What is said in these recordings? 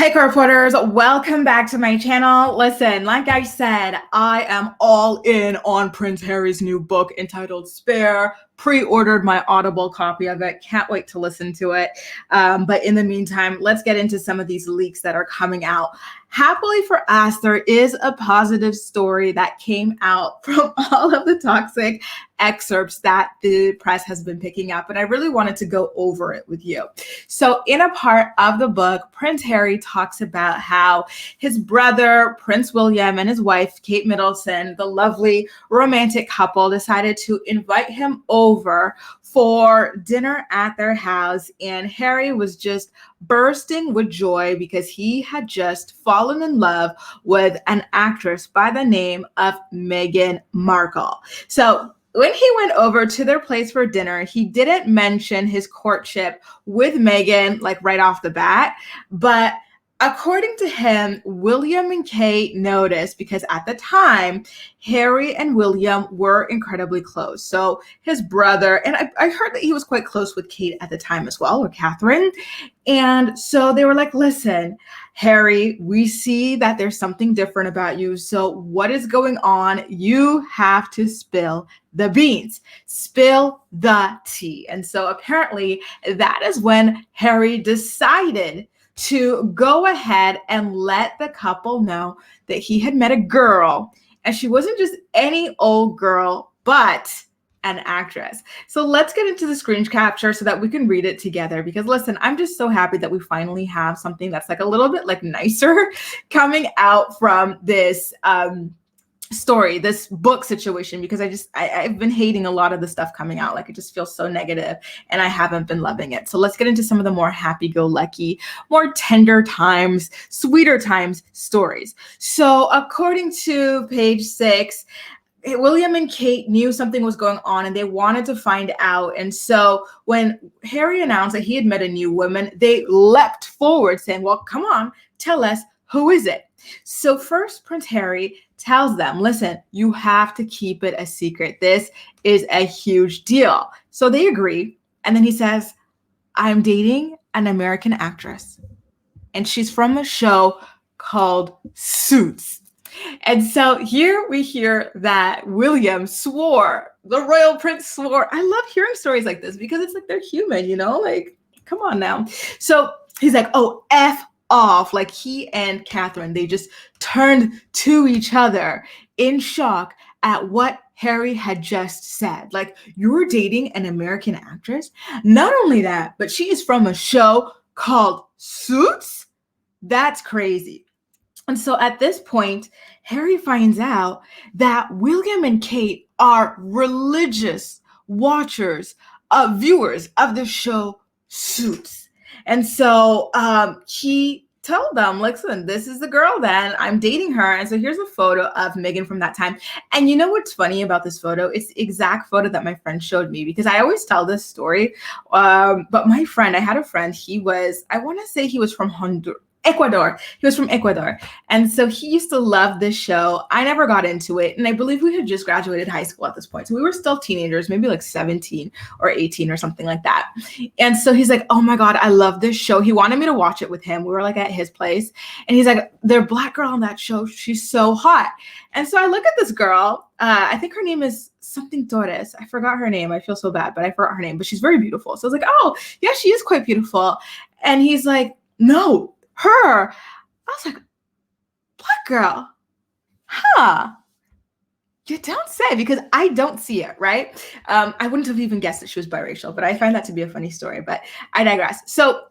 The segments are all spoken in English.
Hey, reporters, welcome back to my channel. Listen, like I said, I am all in on Prince Harry's new book entitled Spare. Pre-ordered my Audible copy of it. Can't wait to listen to it. But in the meantime, let's get into some of these leaks that are coming out. Happily for us, there is a positive story that came out from all of the toxic excerpts that the press has been picking up, and I really wanted to go over it with you. So in a part of the book, Prince Harry talks about how his brother, Prince William, and his wife, Kate Middleton, the lovely romantic couple, decided to invite him over for dinner at their house, and Harry was just bursting with joy because he had just fallen in love with an actress by the name of Meghan Markle. So when he went over to their place for dinner, he didn't mention his courtship with Meghan like right off the bat, but according to him, William and Kate noticed because at the time, Harry and William were incredibly close. So his brother, and I heard that he was quite close with Kate at the time as well, or Catherine. And so they were like, listen, Harry, we see that there's something different about you. So what is going on? You have to spill the beans, spill the tea. And so apparently that is when Harry decided to go ahead and let the couple know that he had met a girl, and she wasn't just any old girl, but an actress. So let's get into the screen capture so that we can read it together, because listen, I'm just so happy that we finally have something that's like a little bit like nicer coming out from this story, this book situation, because I've been hating a lot of the stuff coming out. Like it just feels so negative and I haven't been loving it. So let's get into some of the more happy-go-lucky, more tender times, sweeter times stories. So according to page 6, William and Kate knew something was going on and they wanted to find out. And so when Harry announced that he had met a new woman, they leapt forward saying, well, come on, tell us, who is it? So first, Prince Harry tells them, listen, you have to keep it a secret. This is a huge deal. So they agree. And then he says, I'm dating an American actress, and she's from a show called Suits. And so here we hear that William swore, the royal prince swore. I love hearing stories like this because it's like they're human, you know, like, come on now. So he's like, oh, F off. Like he and Catherine, they just turned to each other in shock at what Harry had just said. Like, you're dating an American actress? Not only that, but she is from a show called Suits? That's crazy. And so at this point, Harry finds out that William and Kate are religious watchers, viewers of the show Suits. And so he told them, listen, this is the girl then, I'm dating her. And so here's a photo of Meghan from that time. And you know what's funny about this photo? It's the exact photo that my friend showed me, because I always tell this story. But my friend, I had a friend, I want to say he was from Ecuador. He was from Ecuador. And so he used to love this show. I never got into it. And I believe we had just graduated high school at this point. So we were still teenagers, maybe like 17 or 18 or something like that. And so he's like, oh my God, I love this show. He wanted me to watch it with him. We were like at his place. And he's like, the black girl on that show, she's so hot. And so I look at this girl. I think her name is something Torres. I forgot her name. I feel so bad, but I forgot her name. But she's very beautiful. So I was like, oh, yeah, she is quite beautiful. And he's like, no, her. I was like, black girl, huh? You don't say, because I don't see it, right? I wouldn't have even guessed that she was biracial, but I find that to be a funny story, but I digress. So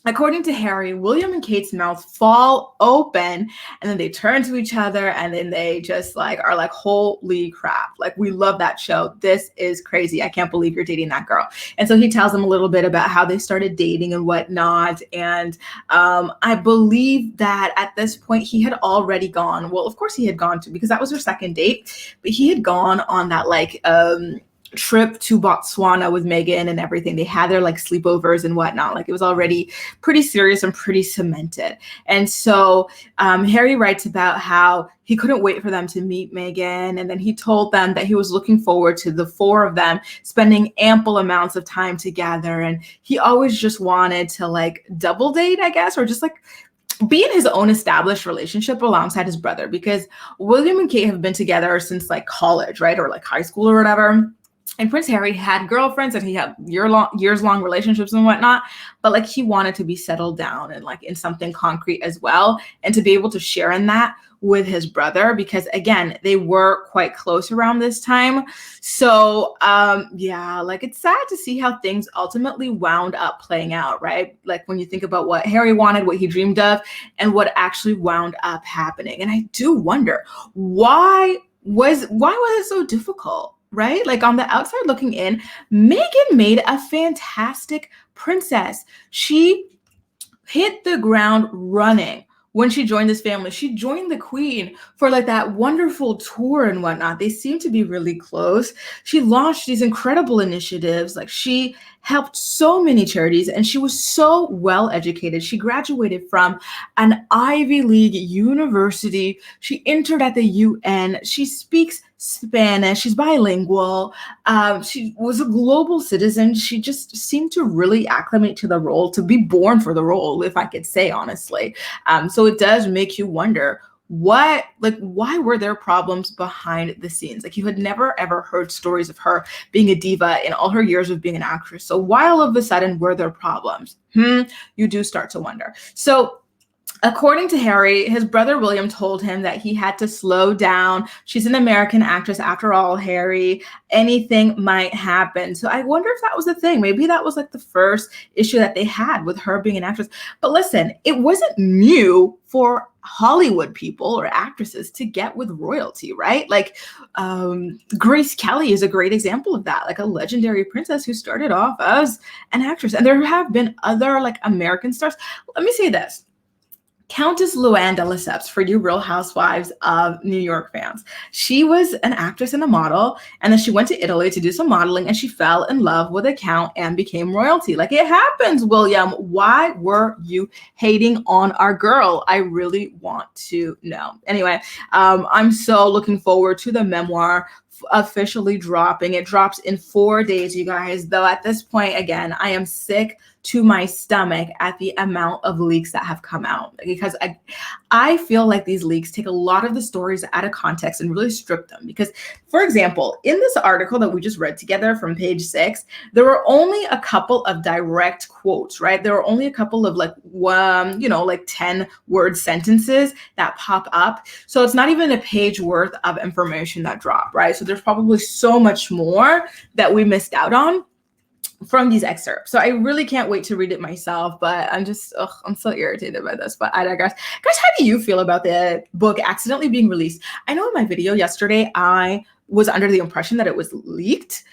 according to Harry, William and Kate's mouths fall open, and then they turn to each other, and then they just like are like, holy crap, like, we love that show. This is crazy. I can't believe you're dating that girl. And so he tells them a little bit about how they started dating and whatnot. And I believe that at this point he had already gone. Well, of course he had gone to, because that was their second date, but he had gone on that like trip to Botswana with Meghan and everything. They had their like sleepovers and whatnot. Like it was already pretty serious and pretty cemented. And so Harry writes about how he couldn't wait for them to meet Meghan. And then he told them that he was looking forward to the four of them spending ample amounts of time together. And he always just wanted to like double date, I guess, or just like be in his own established relationship alongside his brother, because William and Kate have been together since like college, right? Or like high school or whatever. And Prince Harry had girlfriends and he had years long relationships and whatnot, but like he wanted to be settled down and like in something concrete as well, and to be able to share in that with his brother, because again, they were quite close around this time. So yeah, like it's sad to see how things ultimately wound up playing out, right? Like when you think about what Harry wanted, what he dreamed of, and what actually wound up happening. And I do wonder why was it so difficult? Right? Like on the outside looking in, Meghan made a fantastic princess. She hit the ground running when she joined this family. She joined the queen for like that wonderful tour and whatnot. They seem to be really close. She launched these incredible initiatives. Like she helped so many charities, and she was so well educated. She graduated from an Ivy League university. She entered at the UN. She speaks Spanish. She's bilingual. She was a global citizen. She just seemed to really acclimate to the role, to be born for the role, if I could say honestly. So it does make you wonder, why were there problems behind the scenes? Like you had never ever heard stories of her being a diva in all her years of being an actress. So why all of a sudden were there problems? You do start to wonder. So according to Harry, his brother William told him that he had to slow down. She's an American actress after all, Harry. Anything might happen. So I wonder if that was the thing. Maybe that was like the first issue that they had with her being an actress. But listen, it wasn't new for Hollywood people or actresses to get with royalty, right? Like Grace Kelly is a great example of that, like a legendary princess who started off as an actress. And there have been other like American stars. Let me say this. Countess Luann de Lesseps, for you Real Housewives of New York fans. She was an actress and a model, and then she went to Italy to do some modeling, and she fell in love with a count and became royalty. Like it happens, William. Why were you hating on our girl? I really want to know. Anyway, I'm so looking forward to the memoir officially dropping. It drops in 4 days, you guys. Though at this point, again, I am sick to my stomach at the amount of leaks that have come out, because I feel like these leaks take a lot of the stories out of context and really strip them. Because, for example, in this article that we just read together from page 6, there were only a couple of direct quotes, right? There were only a couple of like 10-word sentences that pop up. So it's not even a page worth of information that dropped, right? So there's probably so much more that we missed out on from these excerpts. So I really can't wait to read it myself, but I'm so irritated by this, but I digress. Guys, how do you feel about the book accidentally being released? I know in my video yesterday, I was under the impression that it was leaked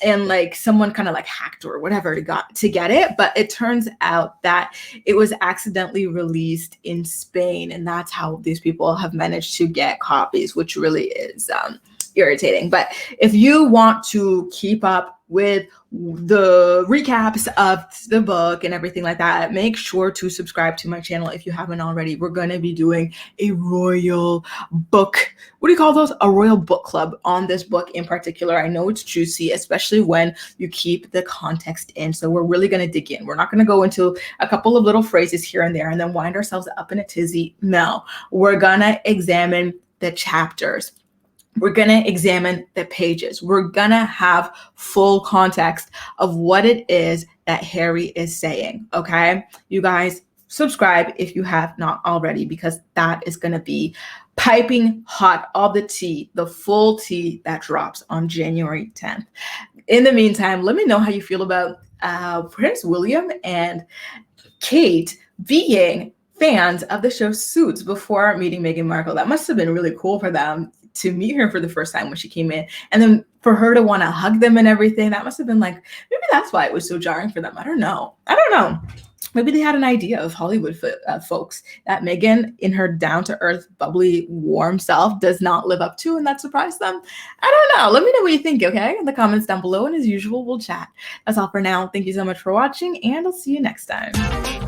and like someone kind of like hacked or whatever to get it, but it turns out that it was accidentally released in Spain, and that's how these people have managed to get copies, which really is irritating. But if you want to keep up with the recaps of the book and everything like that, make sure to subscribe to my channel if you haven't already. We're going to be doing a royal book, what do you call those? A royal book club on this book in particular. I know it's juicy, especially when you keep the context in. So we're really going to dig in. We're not going to go into a couple of little phrases here and there and then wind ourselves up in a tizzy. No, we're going to examine the chapters. We're going to examine the pages. We're going to have full context of what it is that Harry is saying. Okay, you guys, subscribe if you have not already, because that is going to be piping hot, all the tea, the full tea that drops on January 10th. In the meantime, let me know how you feel about Prince William and Kate being fans of the show Suits before meeting Meghan Markle. That must have been really cool for them to meet her for the first time when she came in, and then for her to want to hug them and everything. That must have been like, maybe that's why it was so jarring for them. I don't know. Maybe they had an idea of Hollywood folks that Meghan, in her down-to-earth, bubbly, warm self, does not live up to, and that surprised them. I don't know. Let me know what you think, okay? In the comments down below, and as usual, we'll chat. That's all for now. Thank you so much for watching, and I'll see you next time.